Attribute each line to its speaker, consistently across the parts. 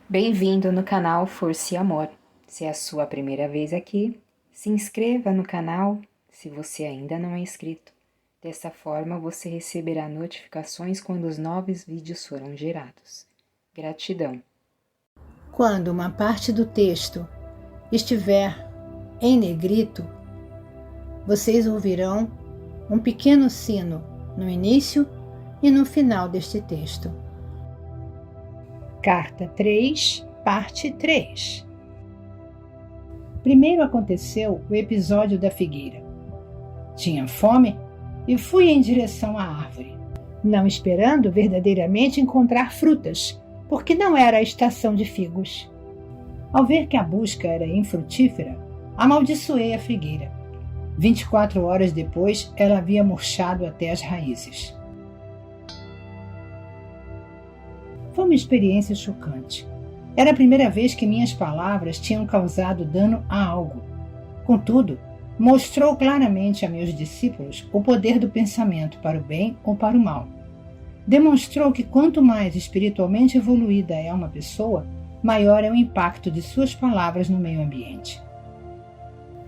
Speaker 1: Bem-vindo no canal Força e Amor. Se é a sua primeira vez aqui, se inscreva no canal se você ainda não é inscrito. Dessa forma você receberá notificações quando os novos vídeos forem gerados. Gratidão.
Speaker 2: Quando uma parte do texto estiver em negrito, vocês ouvirão um pequeno sino no início e no final deste texto. Carta 3, parte 3. Primeiro aconteceu o episódio da figueira. Tinha fome e fui em direção à árvore, não esperando verdadeiramente encontrar frutas, porque não era a estação de figos. Ao ver que a busca era infrutífera, amaldiçoei a figueira. 24 horas depois, ela havia murchado até as raízes. Foi uma experiência chocante. Era a primeira vez que minhas palavras tinham causado dano a algo. Contudo, mostrou claramente a meus discípulos o poder do pensamento para o bem ou para o mal. Demonstrou que quanto mais espiritualmente evoluída é uma pessoa, maior é o impacto de suas palavras no meio ambiente.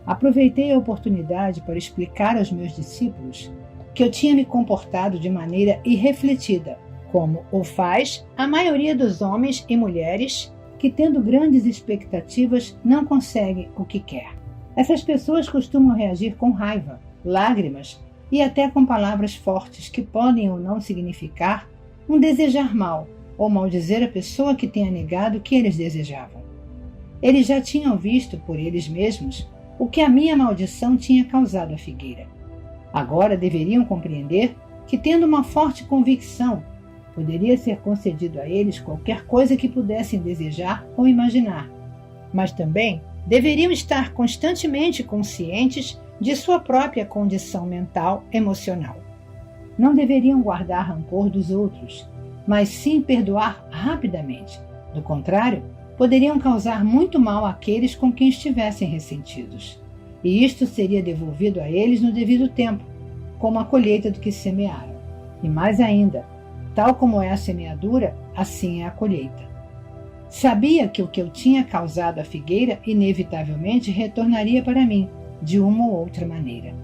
Speaker 2: Aproveitei a oportunidade para explicar aos meus discípulos que eu tinha me comportado de maneira irrefletida, como o faz a maioria dos homens e mulheres que, tendo grandes expectativas, não conseguem o que quer. Essas pessoas costumam reagir com raiva, lágrimas e até com palavras fortes que podem ou não significar um desejar mal ou maldizer a pessoa que tenha negado o que eles desejavam. Eles já tinham visto por eles mesmos o que a minha maldição tinha causado à figueira. Agora deveriam compreender que, tendo uma forte convicção, poderia ser concedido a eles qualquer coisa que pudessem desejar ou imaginar, mas também deveriam estar constantemente conscientes de sua própria condição mental emocional. Não deveriam guardar rancor dos outros, mas sim perdoar rapidamente. Do contrário, poderiam causar muito mal àqueles com quem estivessem ressentidos. E isto seria devolvido a eles no devido tempo, como a colheita do que semearam. E mais ainda, tal como é a semeadura, assim é a colheita. Sabia que o que eu tinha causado à figueira inevitavelmente retornaria para mim, de uma ou outra maneira.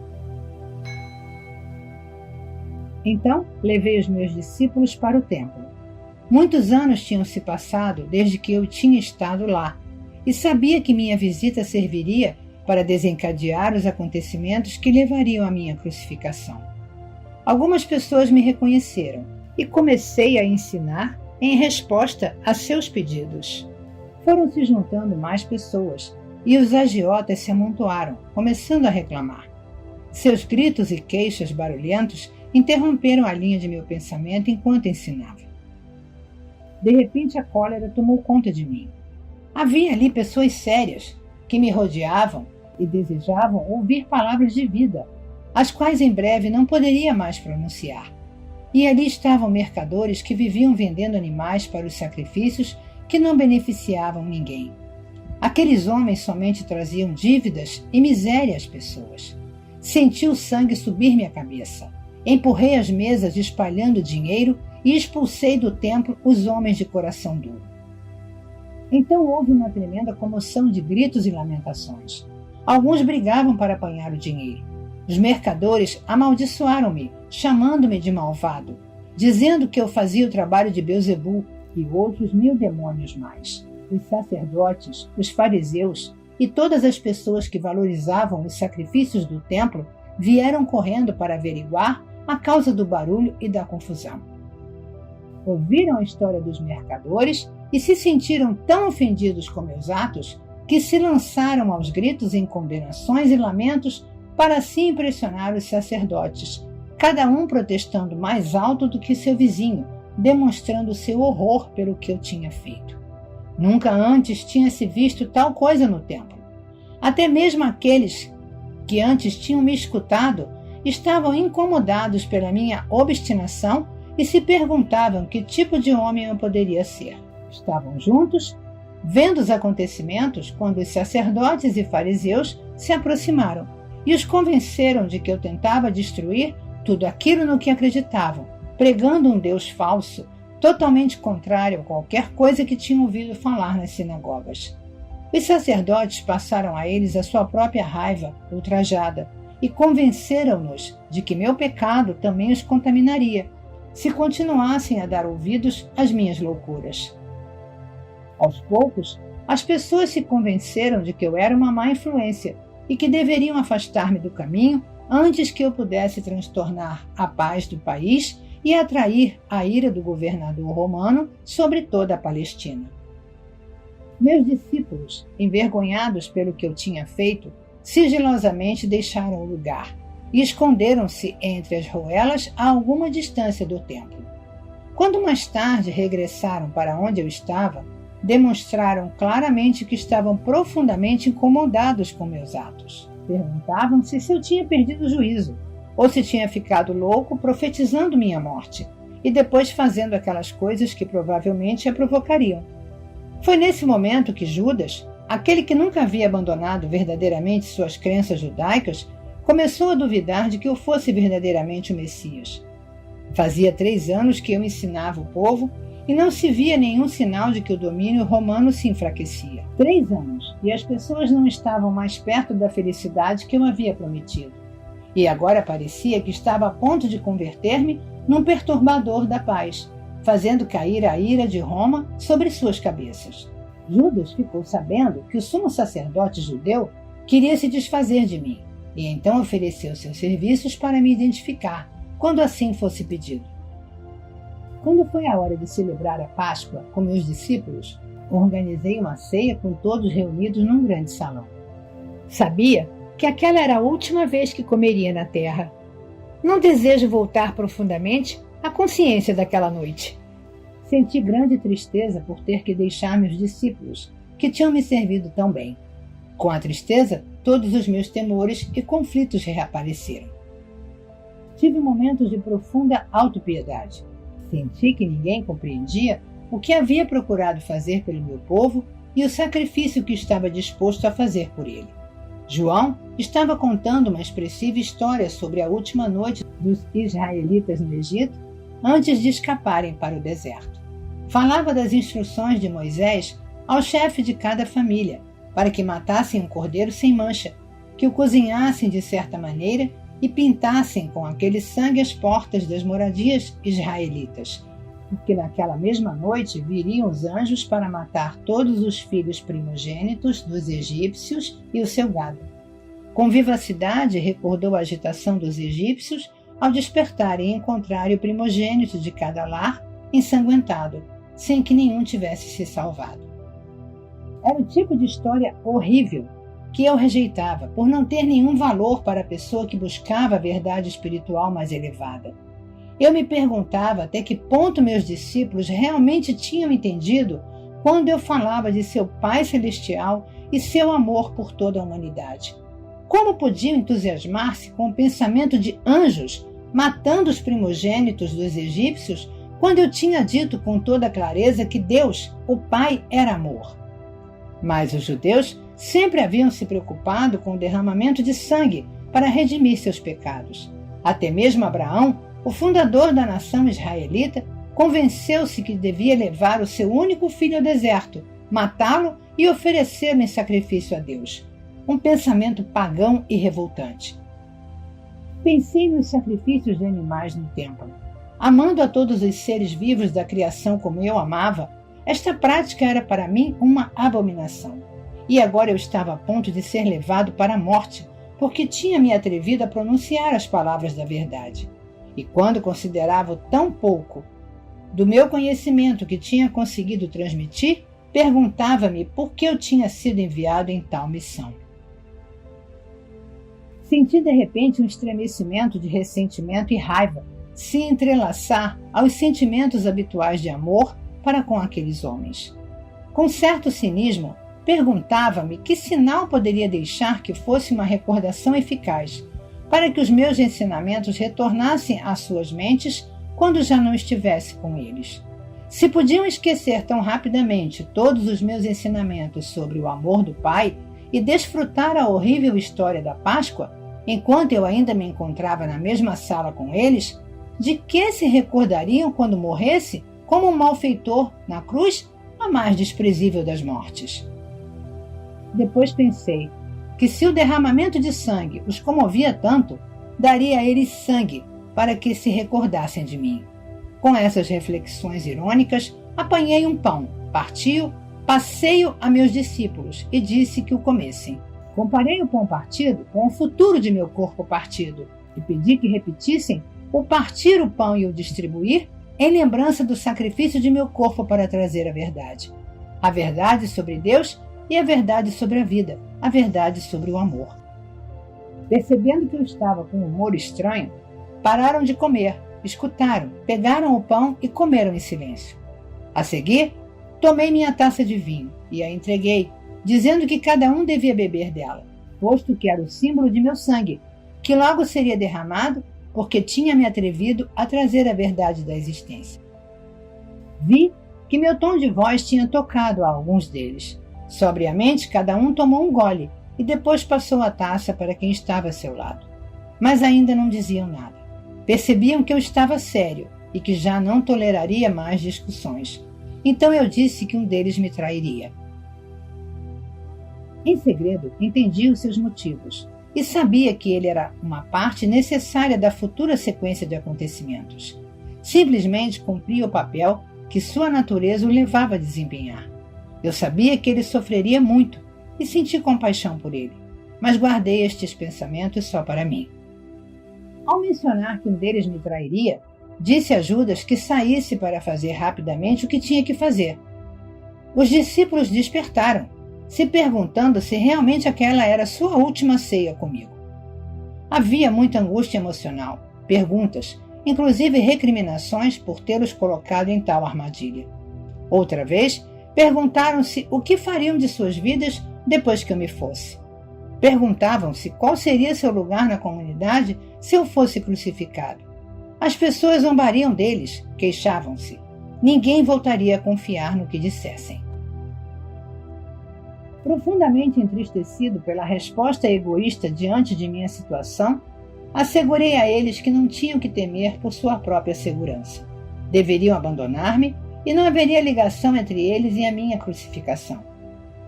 Speaker 2: Então, levei os meus discípulos para o templo. Muitos anos tinham se passado desde que eu tinha estado lá, e sabia que minha visita serviria para desencadear os acontecimentos que levariam à minha crucificação. Algumas pessoas me reconheceram, e comecei a ensinar em resposta a seus pedidos. Foram se juntando mais pessoas, e os agiotas se amontoaram, começando a reclamar. Seus gritos e queixas barulhentos interromperam a linha de meu pensamento enquanto ensinava. De repente a cólera tomou conta de mim. Havia ali pessoas sérias que me rodeavam e desejavam ouvir palavras de vida, as quais em breve não poderia mais pronunciar. E ali estavam mercadores que viviam vendendo animais para os sacrifícios que não beneficiavam ninguém. Aqueles homens somente traziam dívidas e miséria às pessoas. Senti o sangue subir-me à cabeça. Empurrei as mesas espalhando dinheiro e expulsei do templo os homens de coração duro. Então houve uma tremenda comoção de gritos e lamentações. Alguns brigavam para apanhar o dinheiro. Os mercadores amaldiçoaram-me, chamando-me de malvado, dizendo que eu fazia o trabalho de Beelzebul e outros 1000 demônios mais. Os sacerdotes, os fariseus e todas as pessoas que valorizavam os sacrifícios do templo vieram correndo para averiguar a causa do barulho e da confusão. Ouviram a história dos mercadores e se sentiram tão ofendidos com meus atos que se lançaram aos gritos em condenações e lamentos para assim impressionar os sacerdotes, cada um protestando mais alto do que seu vizinho, demonstrando seu horror pelo que eu tinha feito. Nunca antes tinha se visto tal coisa no templo. Até mesmo aqueles que antes tinham me escutado estavam incomodados pela minha obstinação e se perguntavam que tipo de homem eu poderia ser. Estavam juntos, vendo os acontecimentos, quando os sacerdotes e fariseus se aproximaram e os convenceram de que eu tentava destruir tudo aquilo no que acreditavam, pregando um Deus falso, totalmente contrário a qualquer coisa que tinham ouvido falar nas sinagogas. Os sacerdotes passaram a eles a sua própria raiva ultrajada e convenceram-nos de que meu pecado também os contaminaria, se continuassem a dar ouvidos às minhas loucuras. Aos poucos, as pessoas se convenceram de que eu era uma má influência e que deveriam afastar-me do caminho antes que eu pudesse transtornar a paz do país e atrair a ira do governador romano sobre toda a Palestina. Meus discípulos, envergonhados pelo que eu tinha feito, sigilosamente deixaram o lugar e esconderam-se entre as roelas a alguma distância do templo. Quando mais tarde regressaram para onde eu estava, demonstraram claramente que estavam profundamente incomodados com meus atos. Perguntavam-se se eu tinha perdido o juízo, ou se tinha ficado louco profetizando minha morte, e depois fazendo aquelas coisas que provavelmente a provocariam. Foi nesse momento que Judas, aquele que nunca havia abandonado verdadeiramente suas crenças judaicas, começou a duvidar de que eu fosse verdadeiramente o Messias. Fazia 3 anos que eu ensinava o povo e não se via nenhum sinal de que o domínio romano se enfraquecia. 3 anos, e as pessoas não estavam mais perto da felicidade que eu havia prometido. E agora parecia que estava a ponto de converter-me num perturbador da paz, fazendo cair a ira de Roma sobre suas cabeças. Judas ficou sabendo que o sumo sacerdote judeu queria se desfazer de mim, e então ofereceu seus serviços para me identificar, quando assim fosse pedido. Quando foi a hora de celebrar a Páscoa com meus discípulos, organizei uma ceia com todos reunidos num grande salão. Sabia que aquela era a última vez que comeria na terra. Não desejo voltar profundamente à consciência daquela noite. Senti grande tristeza por ter que deixar meus discípulos, que tinham me servido tão bem. Com a tristeza, todos os meus temores e conflitos reapareceram. Tive momentos de profunda autopiedade. Senti que ninguém compreendia o que havia procurado fazer pelo meu povo e o sacrifício que estava disposto a fazer por ele. João estava contando uma expressiva história sobre a última noite dos israelitas no Egito antes de escaparem para o deserto. Falava das instruções de Moisés ao chefe de cada família para que matassem um cordeiro sem mancha, que o cozinhassem de certa maneira e pintassem com aquele sangue as portas das moradias israelitas, porque naquela mesma noite viriam os anjos para matar todos os filhos primogênitos dos egípcios e o seu gado. Com vivacidade recordou a agitação dos egípcios ao despertarem e encontrarem o primogênito de cada lar ensanguentado, sem que nenhum tivesse se salvado. Era o tipo de história horrível que eu rejeitava por não ter nenhum valor para a pessoa que buscava a verdade espiritual mais elevada. Eu me perguntava até que ponto meus discípulos realmente tinham entendido quando eu falava de seu Pai Celestial e seu amor por toda a humanidade. Como podiam entusiasmar-se com o pensamento de anjos matando os primogênitos dos egípcios quando eu tinha dito com toda clareza que Deus, o Pai, era amor? Mas os judeus sempre haviam se preocupado com o derramamento de sangue para redimir seus pecados. Até mesmo Abraão, o fundador da nação israelita, convenceu-se que devia levar o seu único filho ao deserto, matá-lo e oferecê-lo em sacrifício a Deus. Um pensamento pagão e revoltante. Pensei nos sacrifícios de animais no templo. Amando a todos os seres vivos da criação como eu amava, esta prática era para mim uma abominação. E agora eu estava a ponto de ser levado para a morte, porque tinha me atrevido a pronunciar as palavras da verdade. E quando considerava tão pouco do meu conhecimento que tinha conseguido transmitir, perguntava-me por que eu tinha sido enviado em tal missão. Senti de repente um estremecimento de ressentimento e raiva se entrelaçar aos sentimentos habituais de amor para com aqueles homens. Com certo cinismo, perguntava-me que sinal poderia deixar que fosse uma recordação eficaz para que os meus ensinamentos retornassem às suas mentes quando já não estivesse com eles. Se podiam esquecer tão rapidamente todos os meus ensinamentos sobre o amor do Pai e desfrutar a horrível história da Páscoa, enquanto eu ainda me encontrava na mesma sala com eles, de que se recordariam quando morresse como um malfeitor na cruz, a mais desprezível das mortes. Depois pensei que se o derramamento de sangue os comovia tanto, daria a eles sangue para que se recordassem de mim. Com essas reflexões irônicas, apanhei um pão, parti-o, passei-o a meus discípulos e disse que o comessem. Comparei o pão partido com o futuro de meu corpo partido e pedi que repetissem o partir o pão e o distribuir em lembrança do sacrifício de meu corpo para trazer a verdade sobre Deus e a verdade sobre a vida, a verdade sobre o amor. Percebendo que eu estava com um humor estranho, pararam de comer, escutaram, pegaram o pão e comeram em silêncio. A seguir, tomei minha taça de vinho e a entreguei, dizendo que cada um devia beber dela, posto que era o símbolo de meu sangue, que logo seria derramado porque tinha me atrevido a trazer a verdade da existência. Vi que meu tom de voz tinha tocado a alguns deles. Sobriamente, cada um tomou um gole e depois passou a taça para quem estava a seu lado. Mas ainda não diziam nada. Percebiam que eu estava sério e que já não toleraria mais discussões. Então eu disse que um deles me trairia. Em segredo, entendi os seus motivos e sabia que ele era uma parte necessária da futura sequência de acontecimentos. Simplesmente cumpria o papel que sua natureza o levava a desempenhar. Eu sabia que ele sofreria muito e senti compaixão por ele, mas guardei estes pensamentos só para mim. Ao mencionar que um deles me trairia, disse a Judas que saísse para fazer rapidamente o que tinha que fazer. Os discípulos despertaram, se perguntando se realmente aquela era sua última ceia comigo. Havia muita angústia emocional, perguntas, inclusive recriminações por tê-los colocado em tal armadilha. Outra vez, perguntaram-se o que fariam de suas vidas depois que eu me fosse. Perguntavam-se qual seria seu lugar na comunidade se eu fosse crucificado. As pessoas zombariam deles, queixavam-se. Ninguém voltaria a confiar no que dissessem. Profundamente entristecido pela resposta egoísta diante de minha situação, assegurei a eles que não tinham que temer por sua própria segurança. Deveriam abandonar-me e não haveria ligação entre eles e a minha crucificação.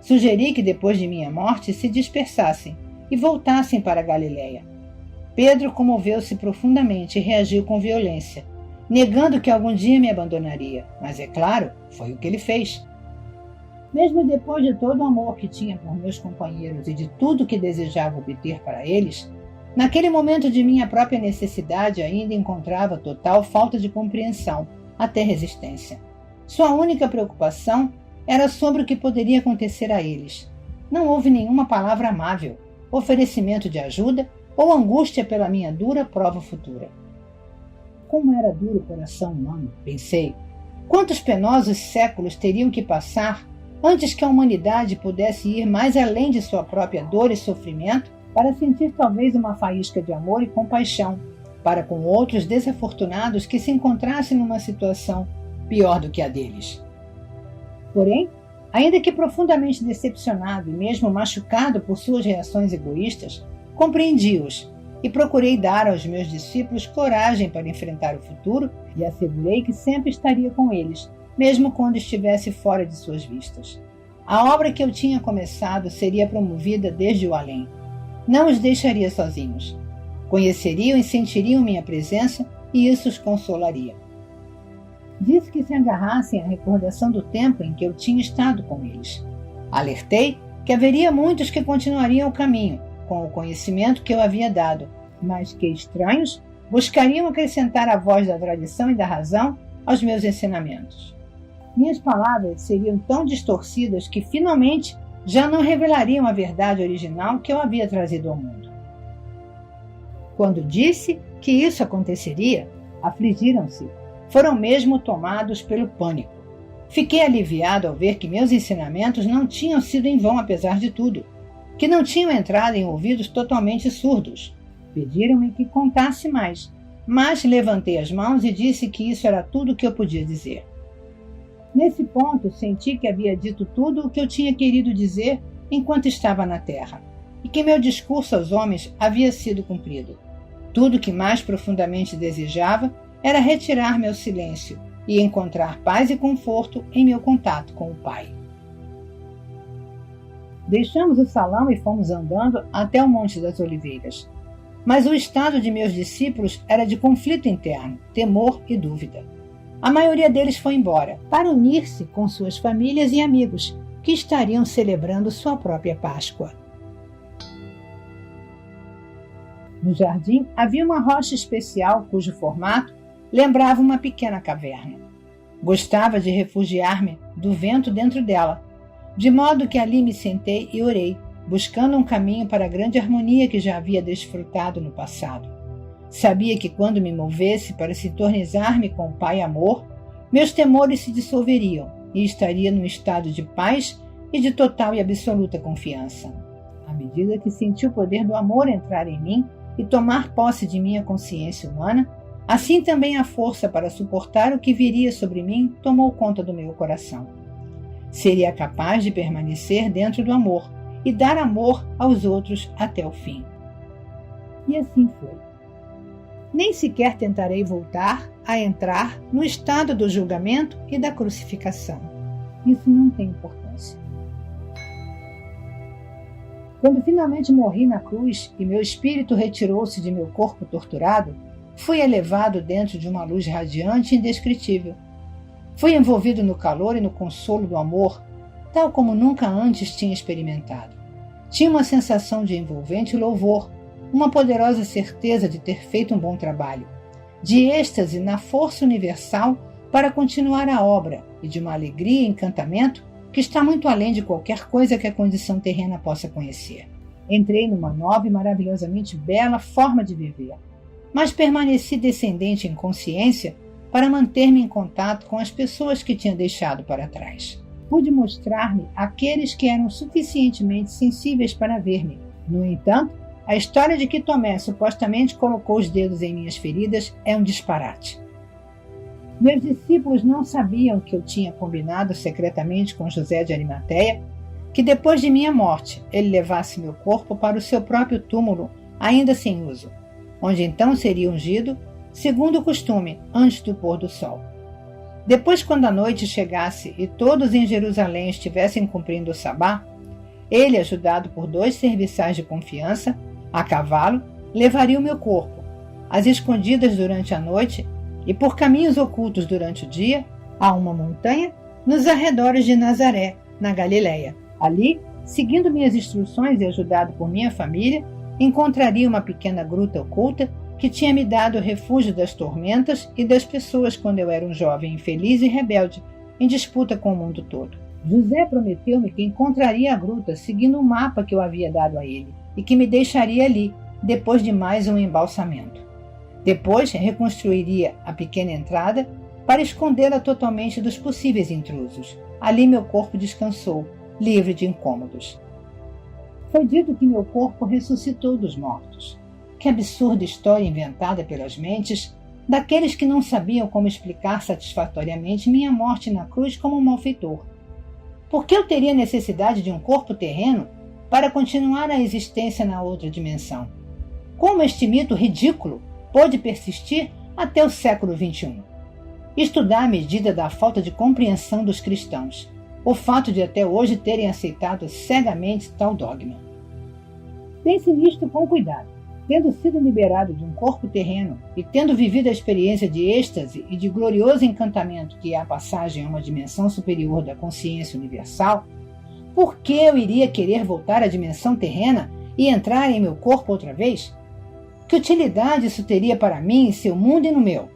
Speaker 2: Sugeri que depois de minha morte se dispersassem e voltassem para a Galileia. Pedro comoveu-se profundamente e reagiu com violência, negando que algum dia me abandonaria, mas é claro, foi o que ele fez. Mesmo depois de todo o amor que tinha por meus companheiros e de tudo que desejava obter para eles, naquele momento de minha própria necessidade ainda encontrava total falta de compreensão, até resistência. Sua única preocupação era sobre o que poderia acontecer a eles. Não houve nenhuma palavra amável, oferecimento de ajuda ou angústia pela minha dura prova futura. Como era duro o coração humano, pensei. Quantos penosos séculos teriam que passar antes que a humanidade pudesse ir mais além de sua própria dor e sofrimento para sentir talvez uma faísca de amor e compaixão para com outros desafortunados que se encontrassem numa situação pior do que a deles. Porém, ainda que profundamente decepcionado e mesmo machucado por suas reações egoístas, compreendi-os e procurei dar aos meus discípulos coragem para enfrentar o futuro e assegurei que sempre estaria com eles, mesmo quando estivesse fora de suas vistas. A obra que eu tinha começado seria promovida desde o além. Não os deixaria sozinhos. Conheceriam e sentiriam minha presença e isso os consolaria. Disse que se agarrassem à recordação do tempo em que eu tinha estado com eles. Alertei que haveria muitos que continuariam o caminho, com o conhecimento que eu havia dado, mas que estranhos buscariam acrescentar a voz da tradição e da razão aos meus ensinamentos. Minhas palavras seriam tão distorcidas que finalmente já não revelariam a verdade original que eu havia trazido ao mundo. Quando disse que isso aconteceria, afligiram-se. Foram mesmo tomados pelo pânico. Fiquei aliviado ao ver que meus ensinamentos não tinham sido em vão apesar de tudo, que não tinham entrado em ouvidos totalmente surdos. Pediram-me que contasse mais, mas levantei as mãos e disse que isso era tudo o que eu podia dizer. Nesse ponto, senti que havia dito tudo o que eu tinha querido dizer enquanto estava na terra, e que meu discurso aos homens havia sido cumprido. Tudo o que mais profundamente desejava era retirar meu silêncio e encontrar paz e conforto em meu contato com o Pai. Deixamos o salão e fomos andando até o Monte das Oliveiras. Mas o estado de meus discípulos era de conflito interno, temor e dúvida. A maioria deles foi embora para unir-se com suas famílias e amigos, que estariam celebrando sua própria Páscoa. No jardim havia uma rocha especial cujo formato lembrava uma pequena caverna. Gostava de refugiar-me do vento dentro dela, de modo que ali me sentei e orei, buscando um caminho para a grande harmonia que já havia desfrutado no passado. Sabia que quando me movesse para sintonizar-me com o Pai Amor, meus temores se dissolveriam e estaria num estado de paz e de total e absoluta confiança. À medida que senti o poder do amor entrar em mim e tomar posse de minha consciência humana, assim também a força para suportar o que viria sobre mim tomou conta do meu coração. Seria capaz de permanecer dentro do amor e dar amor aos outros até o fim. E assim foi. Nem sequer tentarei voltar a entrar no estado do julgamento e da crucificação. Isso não tem importância. Quando finalmente morri na cruz e meu espírito retirou-se de meu corpo torturado, fui elevado dentro de uma luz radiante e indescritível. Fui envolvido no calor e no consolo do amor, tal como nunca antes tinha experimentado. Tinha uma sensação de envolvente louvor, uma poderosa certeza de ter feito um bom trabalho, de êxtase na força universal para continuar a obra e de uma alegria e encantamento que está muito além de qualquer coisa que a condição terrena possa conhecer. Entrei numa nova e maravilhosamente bela forma de viver, mas permaneci descendente em consciência para manter-me em contato com as pessoas que tinha deixado para trás. Pude mostrar-me àqueles que eram suficientemente sensíveis para ver-me. No entanto, a história de que Tomé supostamente colocou os dedos em minhas feridas é um disparate. Meus discípulos não sabiam que eu tinha combinado secretamente com José de Arimateia que depois de minha morte ele levasse meu corpo para o seu próprio túmulo, ainda sem uso, onde então seria ungido, segundo o costume, antes do pôr do sol. Depois, quando a noite chegasse e todos em Jerusalém estivessem cumprindo o sabá, ele, ajudado por 2 serviçais de confiança, a cavalo, levaria o meu corpo, às escondidas durante a noite e por caminhos ocultos durante o dia, a uma montanha nos arredores de Nazaré, na Galileia. Ali, seguindo minhas instruções e ajudado por minha família, encontraria uma pequena gruta oculta que tinha me dado o refúgio das tormentas e das pessoas quando eu era um jovem infeliz e rebelde, em disputa com o mundo todo. José prometeu-me que encontraria a gruta seguindo o mapa que eu havia dado a ele e que me deixaria ali, depois de mais um embalsamento. Depois, reconstruiria a pequena entrada para escondê-la totalmente dos possíveis intrusos. Ali meu corpo descansou, livre de incômodos. Foi dito que meu corpo ressuscitou dos mortos. Que absurda história inventada pelas mentes daqueles que não sabiam como explicar satisfatoriamente minha morte na cruz como um malfeitor. Por que eu teria necessidade de um corpo terreno para continuar a existência na outra dimensão? Como este mito ridículo pôde persistir até o século XXI? Isto dá a medida da falta de compreensão dos cristãos, o fato de até hoje terem aceitado cegamente tal dogma. Pense nisto com cuidado. Tendo sido liberado de um corpo terreno e tendo vivido a experiência de êxtase e de glorioso encantamento que é a passagem a uma dimensão superior da consciência universal, por que eu iria querer voltar à dimensão terrena e entrar em meu corpo outra vez? Que utilidade isso teria para mim em seu mundo e no meu?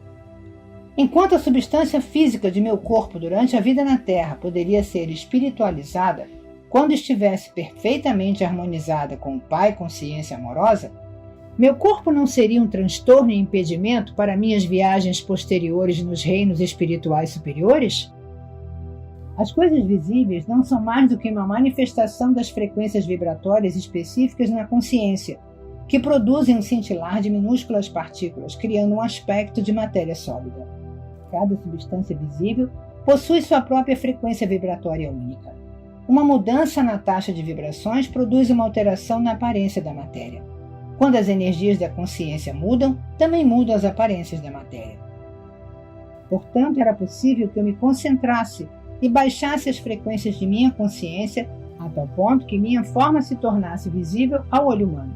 Speaker 2: Enquanto a substância física de meu corpo durante a vida na Terra poderia ser espiritualizada quando estivesse perfeitamente harmonizada com o Pai Consciência Amorosa, meu corpo não seria um transtorno e impedimento para minhas viagens posteriores nos reinos espirituais superiores? As coisas visíveis não são mais do que uma manifestação das frequências vibratórias específicas na consciência, que produzem um cintilar de minúsculas partículas, criando um aspecto de matéria sólida. Cada substância visível possui sua própria frequência vibratória única. Uma mudança na taxa de vibrações produz uma alteração na aparência da matéria. Quando as energias da consciência mudam, também mudam as aparências da matéria. Portanto, era possível que eu me concentrasse e baixasse as frequências de minha consciência a tal ponto que minha forma se tornasse visível ao olho humano.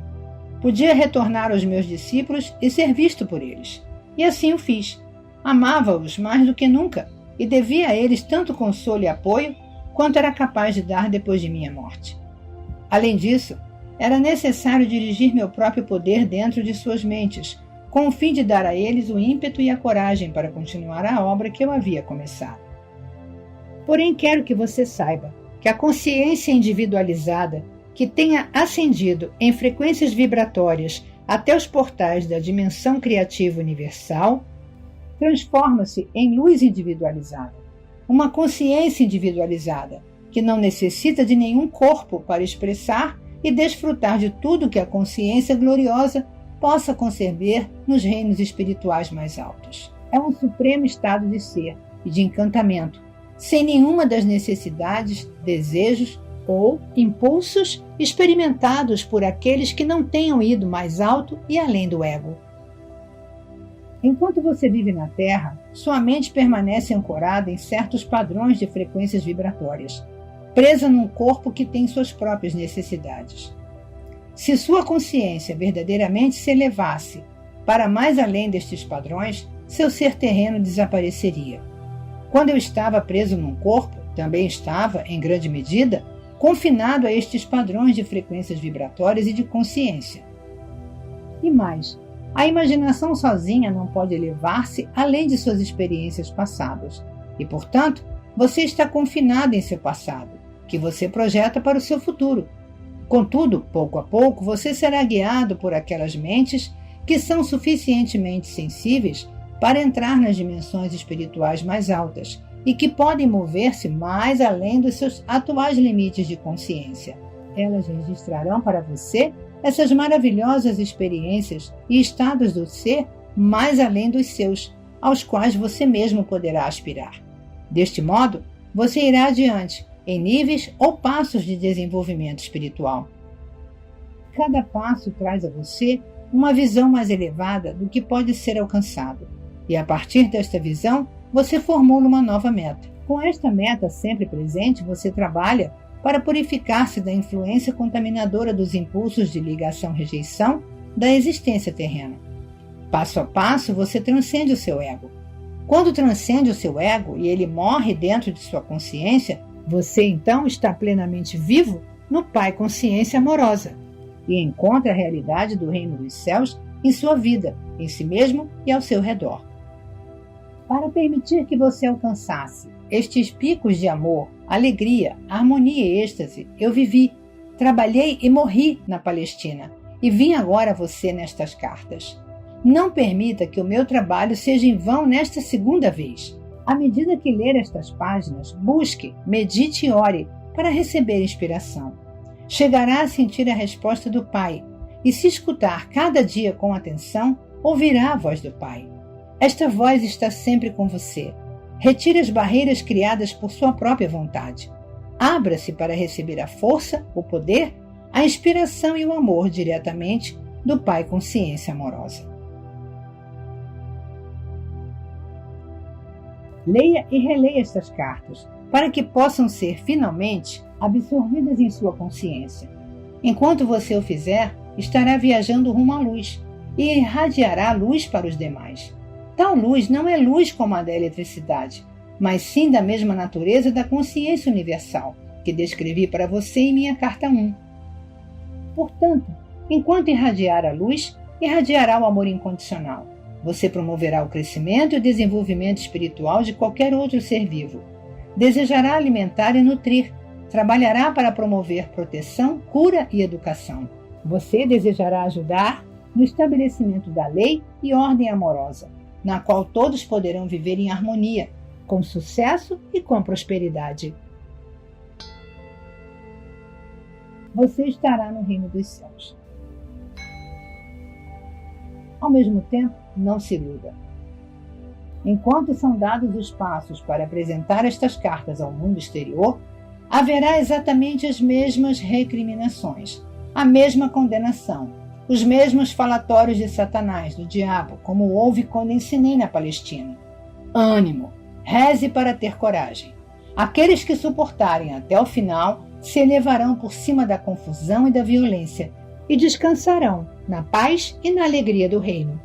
Speaker 2: Podia retornar aos meus discípulos e ser visto por eles. E assim o fiz. Amava-os mais do que nunca e devia a eles tanto consolo e apoio quanto era capaz de dar depois de minha morte. Além disso, era necessário dirigir meu próprio poder dentro de suas mentes, com o fim de dar a eles o ímpeto e a coragem para continuar a obra que eu havia começado. Porém, quero que você saiba que a consciência individualizada, que tenha ascendido em frequências vibratórias até os portais da dimensão criativa universal, transforma-se em luz individualizada, uma consciência individualizada, que não necessita de nenhum corpo para expressar e desfrutar de tudo que a consciência gloriosa possa conceber nos reinos espirituais mais altos. É um supremo estado de ser e de encantamento, sem nenhuma das necessidades, desejos ou impulsos experimentados por aqueles que não tenham ido mais alto e além do ego. Enquanto você vive na Terra, sua mente permanece ancorada em certos padrões de frequências vibratórias, presa num corpo que tem suas próprias necessidades. Se sua consciência verdadeiramente se elevasse para mais além destes padrões, seu ser terreno desapareceria. Quando eu estava preso num corpo, também estava, em grande medida, confinado a estes padrões de frequências vibratórias e de consciência. E mais, a imaginação sozinha não pode elevar-se além de suas experiências passadas, e, portanto, você está confinado em seu passado, que você projeta para o seu futuro. Contudo, pouco a pouco, você será guiado por aquelas mentes que são suficientemente sensíveis para entrar nas dimensões espirituais mais altas e que podem mover-se mais além dos seus atuais limites de consciência. Elas registrarão para você essas maravilhosas experiências e estados do ser mais além dos seus, aos quais você mesmo poderá aspirar. Deste modo, você irá adiante, em níveis ou passos de desenvolvimento espiritual. Cada passo traz a você uma visão mais elevada do que pode ser alcançado, e a partir desta visão, você formula uma nova meta. Com esta meta sempre presente, você trabalha para purificar-se da influência contaminadora dos impulsos de ligação-rejeição da existência terrena. Passo a passo, você transcende o seu ego. Quando transcende o seu ego e ele morre dentro de sua consciência, você então está plenamente vivo no Pai Consciência Amorosa e encontra a realidade do Reino dos Céus em sua vida, em si mesmo e ao seu redor. Para permitir que você alcançasse estes picos de amor, alegria, harmonia e êxtase, eu vivi, trabalhei e morri na Palestina e vim agora a você nestas cartas. Não permita que o meu trabalho seja em vão nesta segunda vez. À medida que ler estas páginas, busque, medite e ore para receber inspiração. Chegará a sentir a resposta do Pai e, se escutar cada dia com atenção, ouvirá a voz do Pai. Esta voz está sempre com você. Retire as barreiras criadas por sua própria vontade. Abra-se para receber a força, o poder, a inspiração e o amor diretamente do Pai Consciência Amorosa. Leia e releia estas cartas, para que possam ser, finalmente, absorvidas em sua consciência. Enquanto você o fizer, estará viajando rumo à luz e irradiará luz para os demais. Tal luz não é luz como a da eletricidade, mas sim da mesma natureza da consciência universal, que descrevi para você em minha carta 1. Portanto, enquanto irradiar a luz, irradiará o amor incondicional. Você promoverá o crescimento e o desenvolvimento espiritual de qualquer outro ser vivo. Desejará alimentar e nutrir. Trabalhará para promover proteção, cura e educação. Você desejará ajudar no estabelecimento da lei e ordem amorosa, na qual todos poderão viver em harmonia, com sucesso e com prosperidade. Você estará no reino dos céus. Ao mesmo tempo, não se iluda. Enquanto são dados os passos para apresentar estas cartas ao mundo exterior, haverá exatamente as mesmas recriminações, a mesma condenação, os mesmos falatórios de Satanás, do diabo, como houve quando ensinei na Palestina. Ânimo! Reze para ter coragem. Aqueles que suportarem até o final se elevarão por cima da confusão e da violência e descansarão na paz e na alegria do reino.